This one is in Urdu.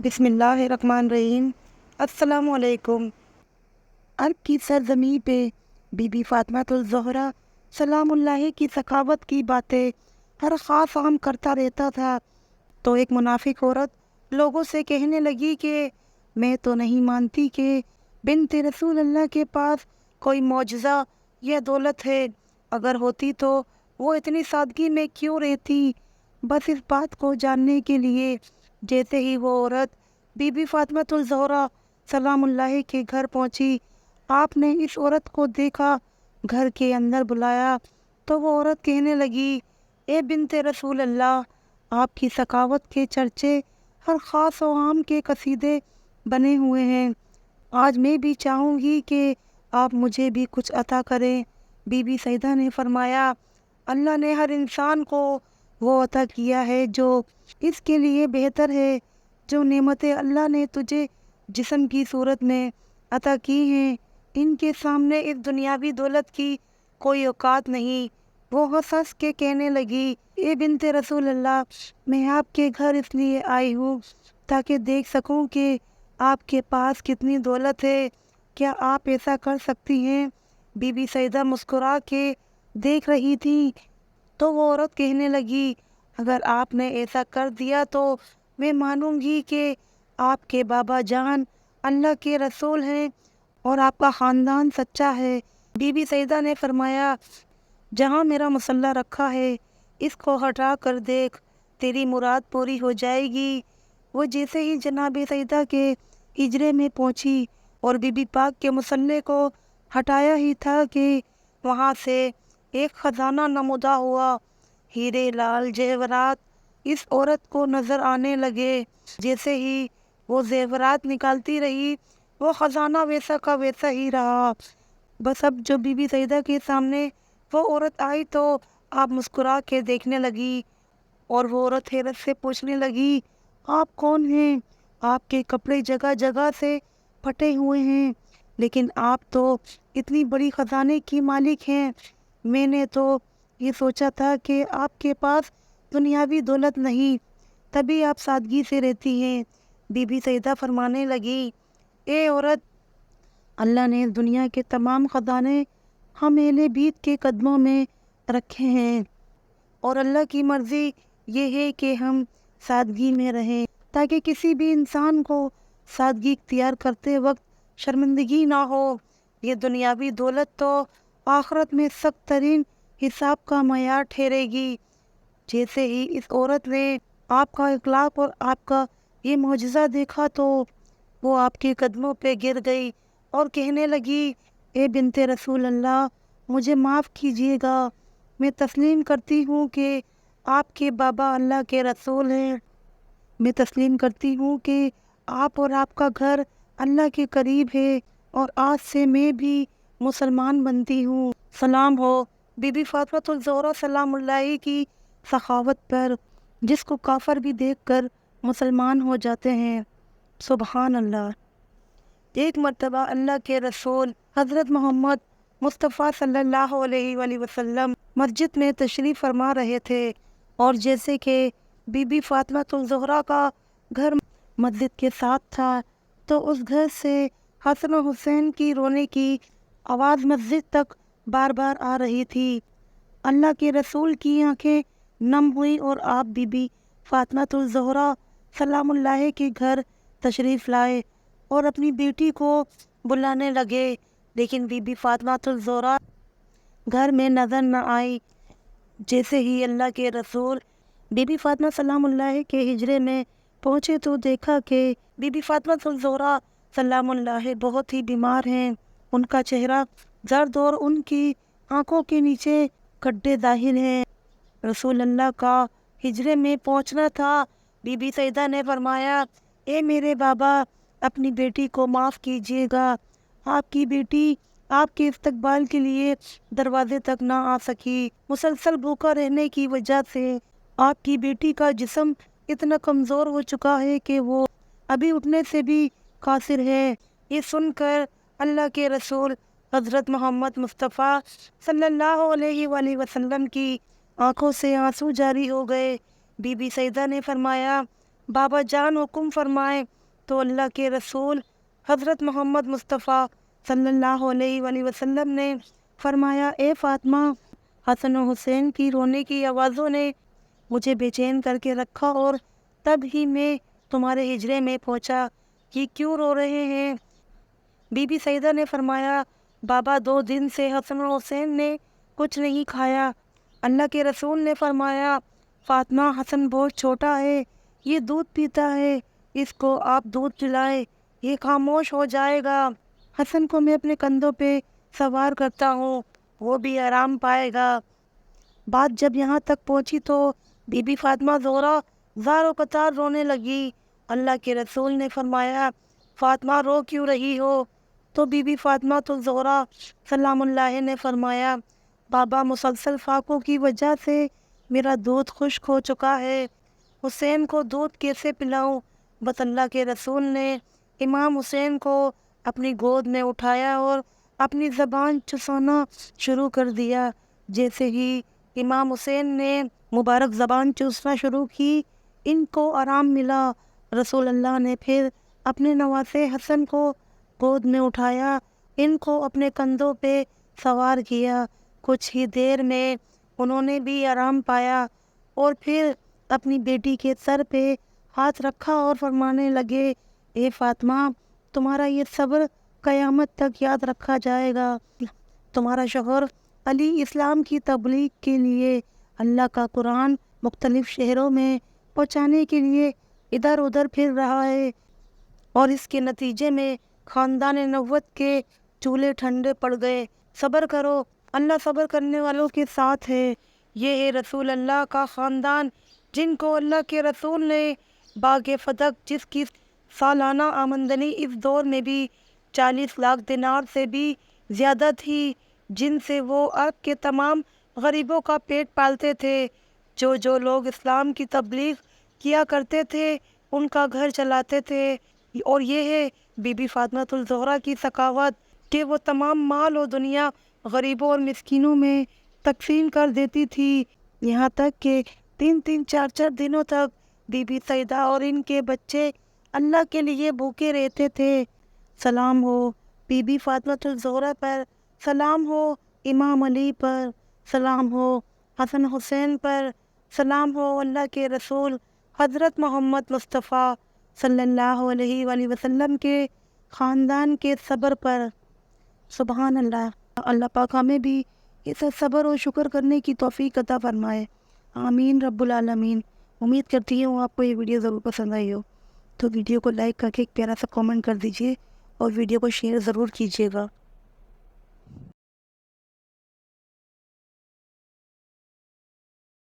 بسم اللہ الرحمن الرحیم۔ السلام علیکم۔ عرب کی سرزمین پہ بی بی فاطمہ الزہرا سلام اللہ کی سخاوت کی باتیں ہر خاص عام کرتا رہتا تھا، تو ایک منافق عورت لوگوں سے کہنے لگی کہ میں تو نہیں مانتی کہ بنت رسول اللہ کے پاس کوئی معجزہ یا دولت ہے، اگر ہوتی تو وہ اتنی سادگی میں کیوں رہتی۔ بس اس بات کو جاننے کے لیے جیسے ہی وہ عورت بی بی فاطمہ الزہرا سلام اللہ کے گھر پہنچی، آپ نے اس عورت کو دیکھا، گھر کے اندر بلایا تو وہ عورت کہنے لگی، اے بنت رسول اللہ، آپ کی سخاوت کے چرچے ہر خاص و عام کے قصیدے بنے ہوئے ہیں، آج میں بھی چاہوں گی کہ آپ مجھے بھی کچھ عطا کریں۔ بی بی سیدہ نے فرمایا، اللہ نے ہر انسان کو وہ عطا کیا ہے جو اس کے لیے بہتر ہے، جو نعمتیں اللہ نے تجھے جسم کی صورت میں عطا کی ہیں ان کے سامنے اس دنیاوی دولت کی کوئی اوقات نہیں۔ وہ ہنس ہنس کے کہنے لگی، اے بنت رسول اللہ، میں آپ کے گھر اس لیے آئی ہوں تاکہ دیکھ سکوں کہ آپ کے پاس کتنی دولت ہے، کیا آپ ایسا کر سکتی ہیں؟ بی بی سیدہ مسکرا کے دیکھ رہی تھی تو وہ عورت کہنے لگی، اگر آپ نے ایسا کر دیا تو میں مانوں گی کہ آپ کے بابا جان اللہ کے رسول ہیں اور آپ کا خاندان سچا ہے۔ بی بی سیدہ نے فرمایا، جہاں میرا مسلح رکھا ہے اس کو ہٹا کر دیکھ، تیری مراد پوری ہو جائے گی۔ وہ جیسے ہی جناب سیدہ کے ہجرے میں پہنچی اور بی بی پاک کے مسلح کو ہٹایا ہی تھا کہ وہاں سے ایک خزانہ نمودار ہوا، ہیرے لال جواہرات اس عورت کو نظر آنے لگے۔ جیسے ہی وہ زیورات نکالتی رہی وہ خزانہ ویسا کا ویسا ہی رہا۔ بس اب جو بی بی سیدہ کے سامنے وہ عورت آئی تو آپ مسکرا کے دیکھنے لگی اور وہ عورت حیرت سے پوچھنے لگی، آپ کون ہیں؟ آپ کے کپڑے جگہ جگہ سے پھٹے ہوئے ہیں لیکن آپ تو اتنی بڑی خزانے کی مالک ہیں، میں نے تو یہ سوچا تھا کہ آپ کے پاس دنیاوی دولت نہیں، تبھی آپ سادگی سے رہتی ہیں۔ بی بی سیدہ فرمانے لگی، اے عورت، اللہ نے اس دنیا کے تمام خزانے ہم اہل بیت کے قدموں میں رکھے ہیں اور اللہ کی مرضی یہ ہے کہ ہم سادگی میں رہیں تاکہ کسی بھی انسان کو سادگی اختیار کرتے وقت شرمندگی نہ ہو۔ یہ دنیاوی دولت تو آخرت میں سخت ترین حساب کا معیار ٹھہرے گی۔ جیسے ہی اس عورت نے آپ کا اخلاق اور آپ کا یہ معجزہ دیکھا تو وہ آپ کے قدموں پہ گر گئی اور کہنے لگی، اے بنت رسول اللہ، مجھے معاف کیجیے گا، میں تسلیم کرتی ہوں کہ آپ کے بابا اللہ کے رسول ہیں، میں تسلیم کرتی ہوں کہ آپ اور آپ کا گھر اللہ کے قریب ہے اور آج سے میں بھی مسلمان بنتی ہوں۔ سلام ہو بی بی فاطمہ الزہرا سلام اللہ کی سخاوت پر، جس کو کافر بھی دیکھ کر مسلمان ہو جاتے ہیں۔ سبحان اللہ۔ ایک مرتبہ اللہ کے رسول حضرت محمد مصطفیٰ صلی اللہ علیہ وآلہ وسلم مسجد میں تشریف فرما رہے تھے اور جیسے کہ بی بی فاطمہ الزہرا کا گھر مسجد کے ساتھ تھا تو اس گھر سے حسن و حسین کی رونے کی آواز مسجد تک بار بار آ رہی تھی۔ اللہ کے رسول کی آنکھیں نم ہوئی اور آپ بی بی فاطمہ الزہرا سلام اللہ کے گھر تشریف لائے اور اپنی بیٹی کو بلانے لگے، لیکن بی بی فاطمہ الزہرا گھر میں نظر نہ آئی۔ جیسے ہی اللہ کے رسول بی بی فاطمہ سلام اللہ کے ہجرے میں پہنچے تو دیکھا کہ بی بی فاطمہ الزہرا سلام اللہ بہت ہی بیمار ہیں، ان کا چہرہ زرد اور ان کی آنکھوں کے نیچے گڈھے ظاہر ہیں۔ رسول اللہ کا ہجرے میں پہنچنا تھا۔ بی بی سیدہ نے فرمایا، اے میرے بابا، اپنی بیٹی کو معاف کیجیے گا، آپ کی بیٹی آپ کے استقبال کے لیے دروازے تک نہ آ سکی، مسلسل بھوکا رہنے کی وجہ سے آپ کی بیٹی کا جسم اتنا کمزور ہو چکا ہے کہ وہ ابھی اٹھنے سے بھی قاصر ہے۔ یہ سن کر اللہ کے رسول حضرت محمد مصطفیٰ صلی اللہ علیہ وآلہ وسلم کی آنکھوں سے آنسو جاری ہو گئے۔ بی بی سیدہ نے فرمایا، بابا جان حکم فرمائے تو اللہ کے رسول حضرت محمد مصطفیٰ صلی اللہ علیہ وآلہ وسلم نے فرمایا، اے فاطمہ، حسن و حسین کی رونے کی آوازوں نے مجھے بے چین کر کے رکھا اور تب ہی میں تمہارے ہجرے میں پہنچا، یہ کیوں رو رہے ہیں؟ بی بی سیدہ نے فرمایا، بابا 2 دن سے حسن و حسین نے کچھ نہیں کھایا۔ اللہ کے رسول نے فرمایا، فاطمہ، حسن بہت چھوٹا ہے، یہ دودھ پیتا ہے، اس کو آپ دودھ پلائے، یہ خاموش ہو جائے گا۔ حسن کو میں اپنے کندھوں پہ سوار کرتا ہوں، وہ بھی آرام پائے گا۔ بات جب یہاں تک پہنچی تو بی بی فاطمہ زہرا زار و قطار رونے لگی۔ اللہ کے رسول نے فرمایا، فاطمہ رو کیوں رہی ہو؟ تو بی بی فاطمہ زہرا سلام اللہ نے فرمایا، بابا، مسلسل فاقوں کی وجہ سے میرا دودھ خشک ہو چکا ہے، حسین کو دودھ کیسے پلاؤں؟ بس اللہ کے رسول نے امام حسین کو اپنی گود میں اٹھایا اور اپنی زبان چسونا شروع کر دیا۔ جیسے ہی امام حسین نے مبارک زبان چوسنا شروع کی، ان کو آرام ملا۔ رسول اللہ نے پھر اپنے نواسے حسن کو گود میں اٹھایا، ان کو اپنے کندھوں پہ سوار کیا۔ کچھ ہی دیر میں انہوں نے بھی آرام پایا اور پھر اپنی بیٹی کے سر پہ ہاتھ رکھا اور فرمانے لگے، اے فاطمہ، تمہارا یہ صبر قیامت تک یاد رکھا جائے گا۔ تمہارا شوہر علی اسلام کی تبلیغ کے لیے اللہ کا قرآن مختلف شہروں میں پہنچانے کے لیے ادھر ادھر پھر رہا ہے، اور اس کے نتیجے میں خاندان نبوت کے چولہے ٹھنڈے پڑ گئے۔ صبر کرو، اللہ صبر کرنے والوں کے ساتھ ہے۔ یہ ہے رسول اللہ کا خاندان، جن کو اللہ کے رسول نے باغ فتح، جس کی سالانہ آمدنی اس دور میں بھی 40 لاکھ دینار سے بھی زیادہ تھی، جن سے وہ عرب کے تمام غریبوں کا پیٹ پالتے تھے۔ جو لوگ اسلام کی تبلیغ کیا کرتے تھے ان کا گھر چلاتے تھے۔ اور یہ ہے بی بی فاطمہ الزہرا کی سخاوت کہ وہ تمام مال و دنیا غریبوں اور مسکینوں میں تقسیم کر دیتی تھی، یہاں تک کہ 3 4 دنوں تک بی بی سیدہ اور ان کے بچے اللہ کے لیے بھوکے رہتے تھے۔ سلام ہو بی بی فاطمہ الزہرا پر، سلام ہو امام علی پر، سلام ہو حسن حسین پر، سلام ہو اللہ کے رسول حضرت محمد مصطفیٰ صلی اللہ علیہ وآلہ وسلم کے خاندان کے صبر پر۔ سبحان اللہ۔ اللہ پاک ہمیں بھی اسے صبر و شکر کرنے کی توفیق عطا فرمائے، آمین رب العالمین۔ امید کرتی ہوں آپ کو یہ ویڈیو ضرور پسند آئی ہو، تو ویڈیو کو لائک کر کے ایک پیارا سا کامنٹ کر دیجیے اور ویڈیو کو شیئر ضرور کیجیے گا۔